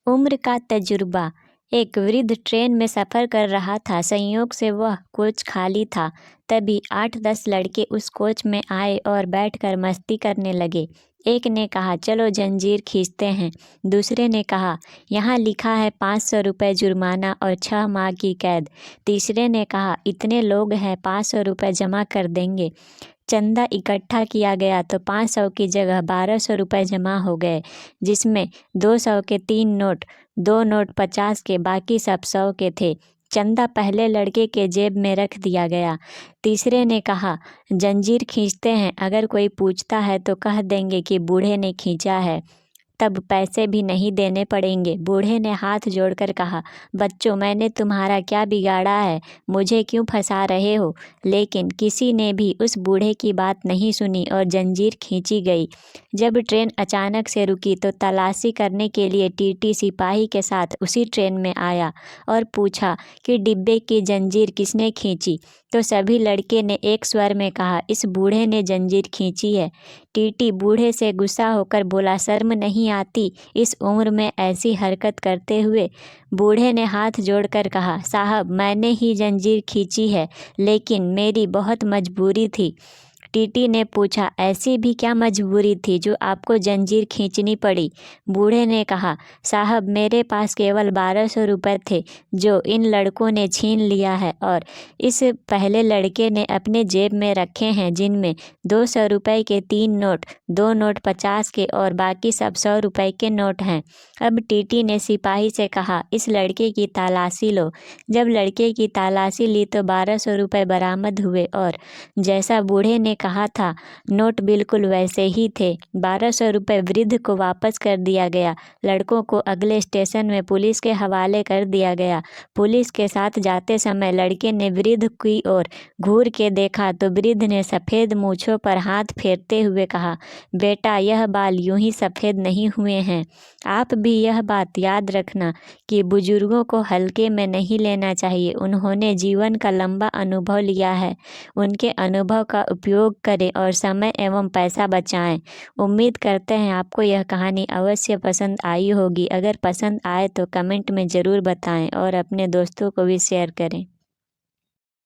उम्र का तजुर्बा। एक वृद्ध ट्रेन में सफ़र कर रहा था। संयोग से वह कोच खाली था। तभी 8-10 लड़के उस कोच में आए और बैठकर मस्ती करने लगे। एक ने कहा, चलो जंजीर खींचते हैं। दूसरे ने कहा, यहाँ लिखा है 500 रुपये जुर्माना और 6 माह की कैद। तीसरे ने कहा, इतने लोग हैं, 500 रुपये जमा कर देंगे। चंदा इकट्ठा किया गया तो 500 की जगह 1200 रुपये जमा हो गए, जिसमें 200 के 3 नोट, 2 नोट 50 के, बाकी सब 100 के थे। चंदा पहले लड़के के जेब में रख दिया गया। तीसरे ने कहा, जंजीर खींचते हैं, अगर कोई पूछता है तो कह देंगे कि बूढ़े ने खींचा है, तब पैसे भी नहीं देने पड़ेंगे। बूढ़े ने हाथ जोड़कर कहा, बच्चों, मैंने तुम्हारा क्या बिगाड़ा है, मुझे क्यों फंसा रहे हो? लेकिन किसी ने भी उस बूढ़े की बात नहीं सुनी और जंजीर खींची गई। जब ट्रेन अचानक से रुकी तो तलाशी करने के लिए टीटी सिपाही के साथ उसी ट्रेन में आया और पूछा कि डिब्बे की जंजीर किसने खींची? तो सभी लड़के ने एक स्वर में कहा, इस बूढ़े ने जंजीर खींची है। टीटी बूढ़े से गुस्सा होकर बोला, शर्म नहीं आती इस उम्र में ऐसी हरकत करते हुए? बूढ़े ने हाथ जोड़कर कहा, साहब, मैंने ही जंजीर खींची है, लेकिन मेरी बहुत मजबूरी थी। टीटी ने पूछा, ऐसी भी क्या मजबूरी थी जो आपको जंजीर खींचनी पड़ी? बूढ़े ने कहा, साहब, मेरे पास केवल 1200 रुपये थे जो इन लड़कों ने छीन लिया है, और इस पहले लड़के ने अपने जेब में रखे हैं, जिनमें 200 रुपये के 3 नोट, 2 नोट 50 के और बाकी सब 100 रुपये के नोट हैं। अब टीटी ने सिपाही से कहा, इस लड़के की तलाशी लो। जब लड़के की तलाशी ली तो 1200 रुपये बरामद हुए और जैसा बूढ़े ने कहा था, नोट बिल्कुल वैसे ही थे। 1200 रुपये वृद्ध को वापस कर दिया गया। लड़कों को अगले स्टेशन में पुलिस के हवाले कर दिया गया। पुलिस के साथ जाते समय लड़के ने वृद्ध की ओर घूर के देखा तो वृद्ध ने सफ़ेद मूँछों पर हाथ फेरते हुए कहा, बेटा, यह बाल यूं ही सफ़ेद नहीं हुए हैं। आप भी यह बात याद रखना कि बुजुर्गों को हल्के में नहीं लेना चाहिए। उन्होंने जीवन का लंबा अनुभव लिया है। उनके अनुभव का उपयोग करें और समय एवं पैसा बचाएं। उम्मीद करते हैं आपको यह कहानी अवश्य पसंद आई होगी। अगर पसंद आए तो कमेंट में ज़रूर बताएं और अपने दोस्तों को भी शेयर करें।